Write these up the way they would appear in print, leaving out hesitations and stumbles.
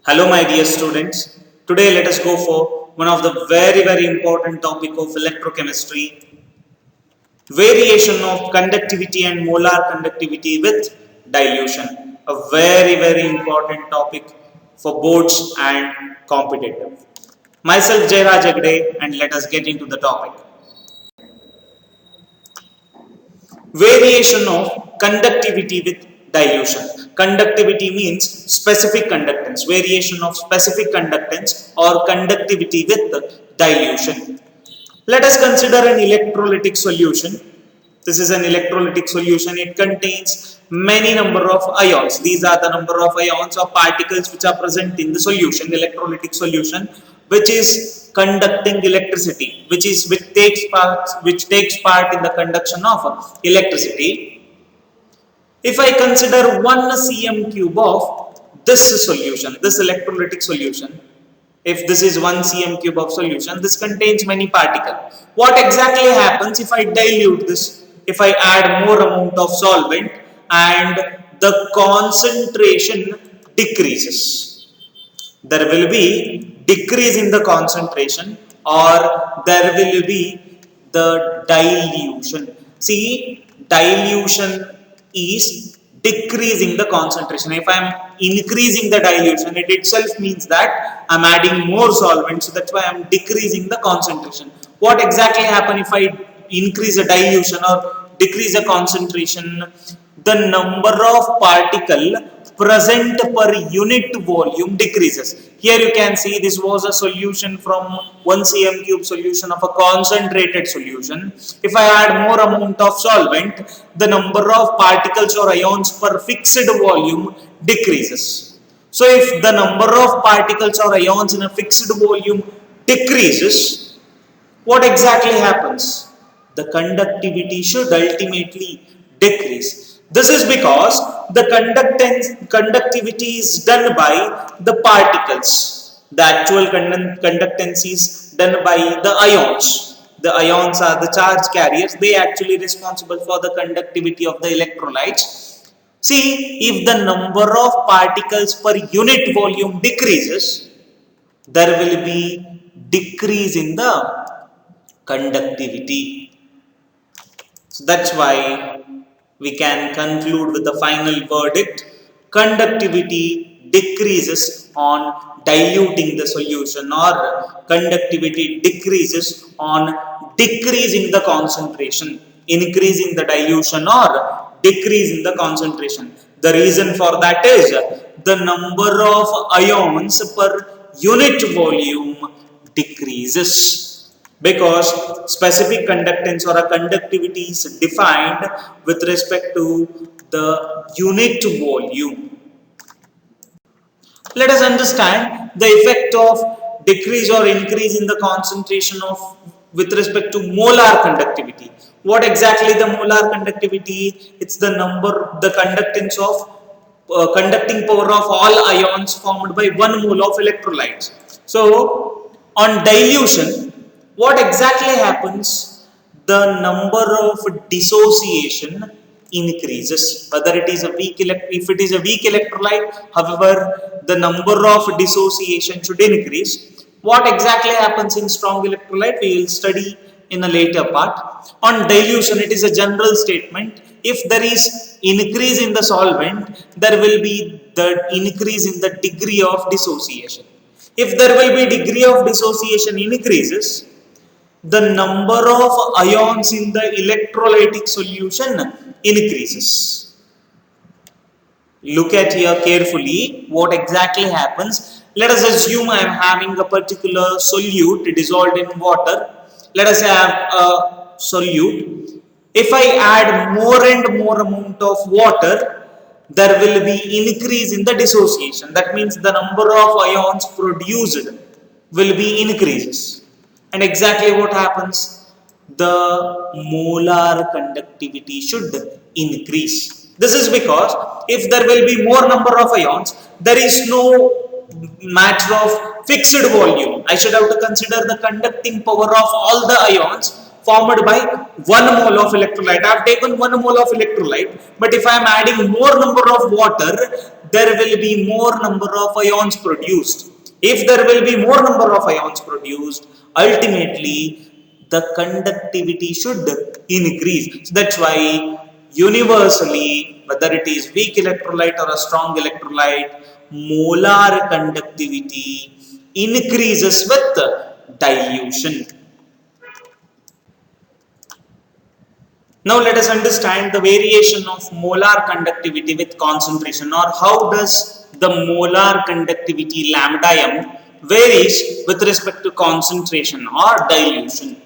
Hello, my dear students. Today, let us go for one of the very important topic of electrochemistry: variation of conductivity and molar conductivity with dilution. A very important topic for boards and competitive. Myself, Jairaj Agde, and let us get into the topic. Variation of conductivity with dilution. Conductivity means specific conductance, variation of specific conductance or conductivity with dilution. Let us consider an electrolytic solution. This is an electrolytic solution. It contains many number of ions. These are the number of ions or particles which are present in the solution, electrolytic solution, which is conducting electricity, which takes part in the conduction of electricity. If I consider 1 cm cube of this solution, this electrolytic solution, if this is 1 cm cube of solution, this contains many particles. What exactly happens if I dilute this, if I add more amount of solvent and the concentration decreases? There will be decrease in the concentration, or there will be the dilution. See, dilution is decreasing the concentration. If I am increasing the dilution, it itself means that I am adding more solvent, so that's why I am decreasing the concentration. What exactly happens if I increase the dilution or decrease the concentration? The number of particle present per unit volume decreases. Here you can see this was a solution from 1 cm cube solution of a concentrated solution. If I add more amount of solvent, the number of particles or ions per fixed volume decreases. So if the number of particles or ions in a fixed volume decreases, what exactly happens? The conductivity should ultimately decrease. This is because the conductivity is done by the particles. The actual conductance is done by the ions. The ions are the charge carriers. They are actually responsible for the conductivity of the electrolytes. See, if the number of particles per unit volume decreases, there will be decrease in the conductivity. So that's why we can conclude with the final verdict: conductivity decreases on diluting the solution, or conductivity decreases on decreasing the concentration, increasing the dilution or decreasing the concentration. The reason for that is the number of ions per unit volume decreases, because specific conductance or a conductivity is defined with respect to the unit volume. Let us understand the effect of decrease or increase in the concentration of with respect to molar conductivity. What exactly the molar conductivity? It's the number, the conductance of conducting power of all ions formed by 1 mole of electrolytes. So on dilution, what exactly happens? The number of dissociation increases. Whether it is a if it is a weak electrolyte, however, the number of dissociation should increase. What exactly happens in strong electrolyte, we will study in a later part. On dilution, it is a general statement. If there is increase in the solvent, there will be the increase in the degree of dissociation. If there will be degree of dissociation increases, the number of ions in the electrolytic solution increases. Look at here carefully what exactly happens. Let us assume I am having a particular solute dissolved in water. Let us have a solute. If I add more and more amount of water, there will be increase in the dissociation. That means the number of ions produced will be increases. And exactly what happens? The molar conductivity should increase. This is because if there will be more number of ions, there is no matter of fixed volume. I should have to consider the conducting power of all the ions formed by 1 mole of electrolyte. I have taken 1 mole of electrolyte, but if I am adding more number of water, there will be more number of ions produced. If there will be more number of ions produced, ultimately the conductivity should increase. So that's why universally, whether it is weak electrolyte or a strong electrolyte, molar conductivity increases with dilution. Now let us understand the variation of molar conductivity with concentration, or how does the molar conductivity lambda m varies with respect to concentration or dilution.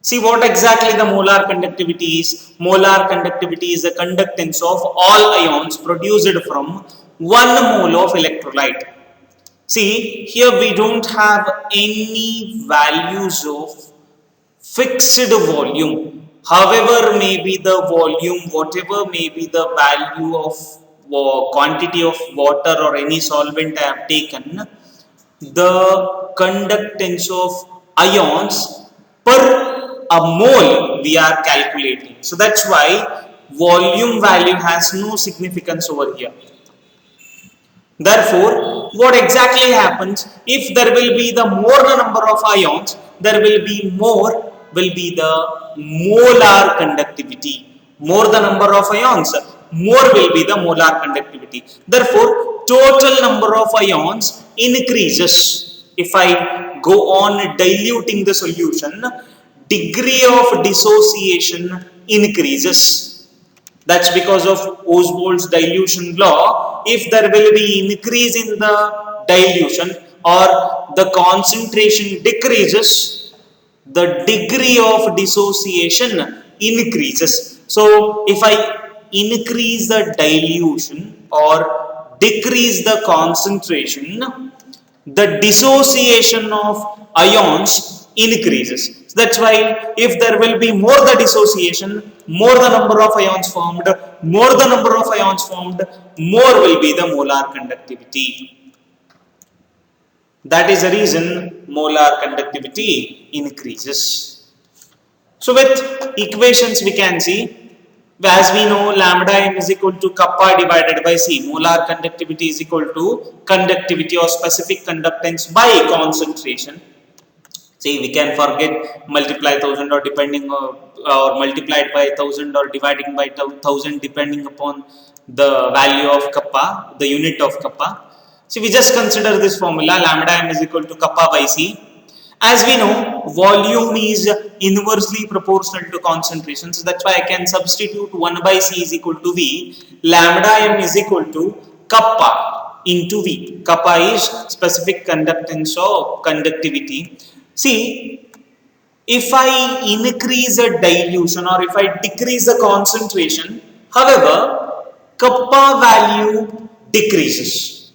See what exactly the molar conductivity is. Molar conductivity is the conductance of all ions produced from 1 mole of electrolyte. See, here we don't have any values of fixed volume. However may be the volume, whatever may be the value of quantity of water or any solvent I have taken, the conductance of ions per a mole we are calculating. So that's why volume value has no significance over here. Therefore, what exactly happens, if there will be the more the number of ions, there will be the molar conductivity. More the number of ions, more will be the molar conductivity. Therefore, total number of ions increases. If I go on diluting the solution, degree of dissociation increases. That's because of Oswald's dilution law. If there will be increase in the dilution or the concentration decreases, the degree of dissociation increases. So if I increase the dilution or decrease the concentration, the dissociation of ions increases. So that's why if there will be more the dissociation, more the number of ions formed, more the number of ions formed, more will be the molar conductivity. That is the reason molar conductivity increases. So with equations we can see, as we know, lambda m is equal to kappa divided by C. Molar conductivity is equal to conductivity or specific conductance by concentration. See, we can forget multiply 1000 or depending or multiplied by 1000 or dividing by 1000 depending upon the value of kappa, the unit of kappa. So we just consider this formula, lambda m is equal to kappa by C. As we know, volume is inversely proportional to concentration. So that's why I can substitute 1 by C is equal to V. Lambda m is equal to kappa into V. Kappa is specific conductance or conductivity. See, if I increase a dilution or if I decrease the concentration, however, kappa value decreases.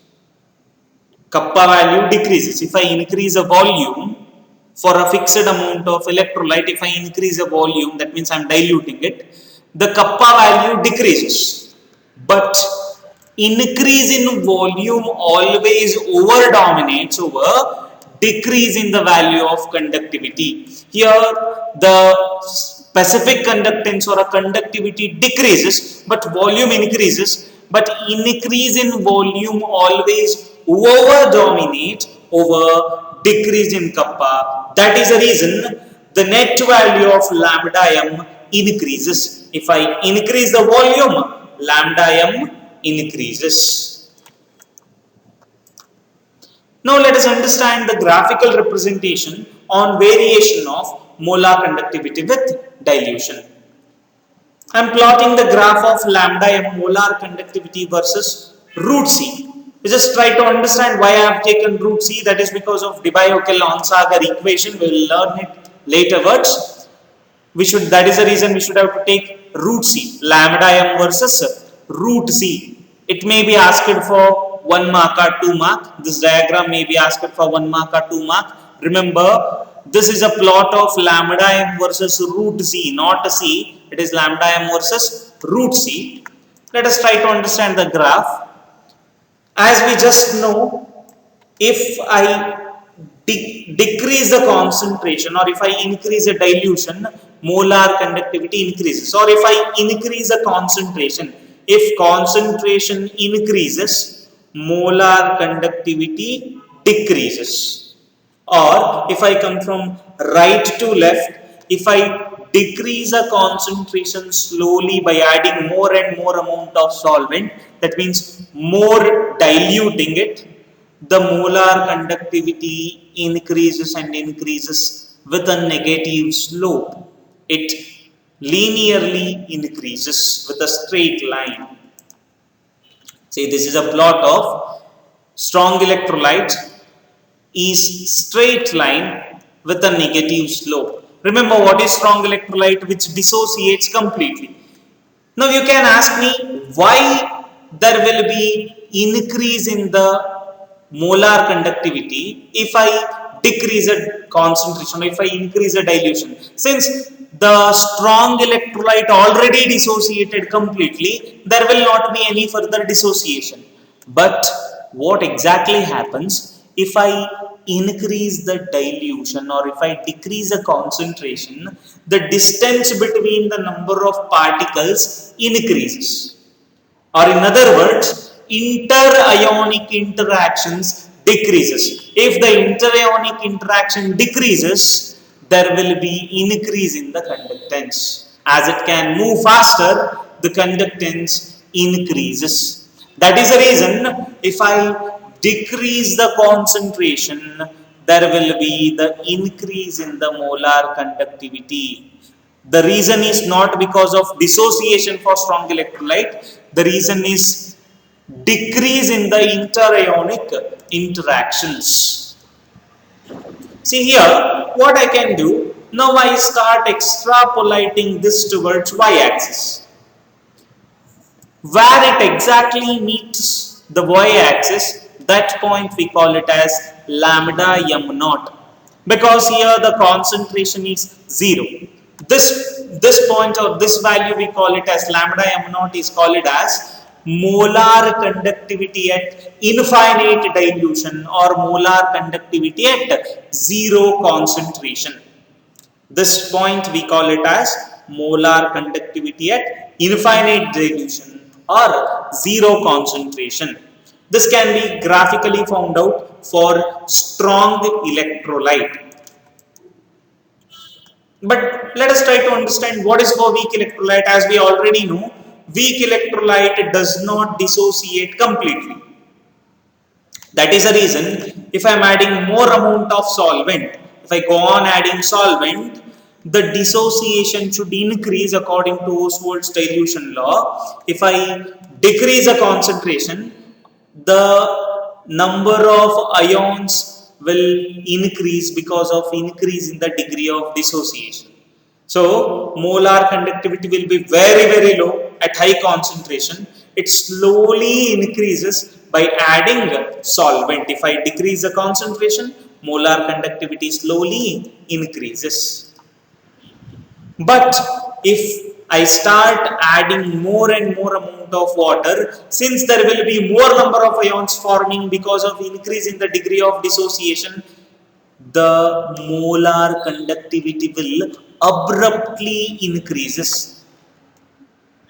Kappa value decreases. If I increase a volume for a fixed amount of electrolyte, if I increase the volume, that means I am diluting it, the kappa value decreases. But increase in volume always over dominates over decrease in the value of conductivity. Here the specific conductance or a conductivity decreases, but volume increases. But increase in volume always over dominate over decrease in kappa. That is the reason the net value of lambda m increases. If I increase the volume, lambda m increases. Now let us understand the graphical representation on variation of molar conductivity with dilution. I am plotting the graph of lambda m molar conductivity versus root C. We just try to understand why I have taken root C. That is because of Debye-Ockel-Onsager equation. We will learn it later words. That is the reason we should have to take root C. Lambda m versus root C. It may be asked for 1 mark or 2 mark. This diagram may be asked for 1 mark or 2 mark. Remember, this is a plot of lambda m versus root C, not C. It is lambda m versus root C. Let us try to understand the graph. As we just know, if I decrease the concentration or if I increase the dilution, molar conductivity increases. Or if I increase the concentration, if concentration increases, molar conductivity decreases. Or if I come from right to left, if I decrease a concentration slowly by adding more and more amount of solvent, that means more diluting it, the molar conductivity increases and increases with a negative slope. It linearly increases with a straight line. See, this is a plot of strong electrolyte is straight line with a negative slope. Remember, what is strong electrolyte? Which dissociates completely. Now you can ask me why there will be increase in the molar conductivity if I decrease a concentration, if I increase a dilution. Since the strong electrolyte already dissociated completely, there will not be any further dissociation. But what exactly happens if I increase the dilution or if I decrease the concentration? The distance between the number of particles increases. Or in other words, interionic interactions decreases. If the interionic interaction decreases, there will be increase in the conductance. As it can move faster, the conductance increases. That is the reason if I decrease the concentration, there will be the increase in the molar conductivity. The reason is not because of dissociation for strong electrolyte. The reason is decrease in the interionic interactions. See here, what I can do, now I start extrapolating this towards y-axis. Where it exactly meets the y-axis, that point we call it as lambda m naught. Because here the concentration is 0. This point or this value we call it as lambda m naught is called as molar conductivity at infinite dilution or molar conductivity at 0 concentration. This point we call it as molar conductivity at infinite dilution or 0 concentration. This can be graphically found out for strong electrolyte. But let us try to understand what is for weak electrolyte. As we already know, weak electrolyte does not dissociate completely. That is the reason if I am adding more amount of solvent, if I go on adding solvent, the dissociation should increase according to Ostwald's dilution law. If I decrease the concentration, the number of ions will increase because of increase in the degree of dissociation. So molar conductivity will be very low at high concentration. It slowly increases by adding solvent. If I decrease the concentration, molar conductivity slowly increases. But if I start adding more and more amount of water, since there will be more number of ions forming because of increase in the degree of dissociation, the molar conductivity will abruptly increases.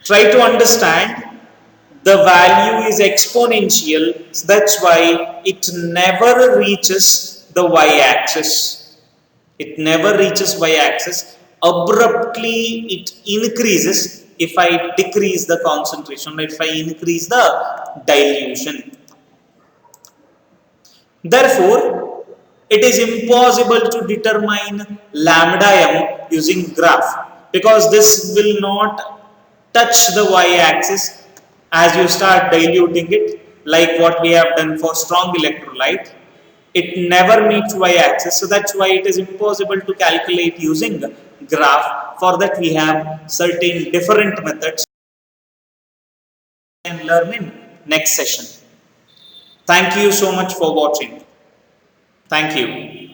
Try to understand, the value is exponential, so that's why it never reaches the y-axis. It never reaches y-axis. Abruptly it increases if I decrease the concentration, if I increase the dilution. Therefore, it is impossible to determine lambda m using graph because this will not touch the y-axis as you start diluting it, like what we have done for strong electrolyte. It never meets y-axis, so that's why it is impossible to calculate using graph. For that we have certain different methods and learn in next session. Thank you so much for watching. Thank you.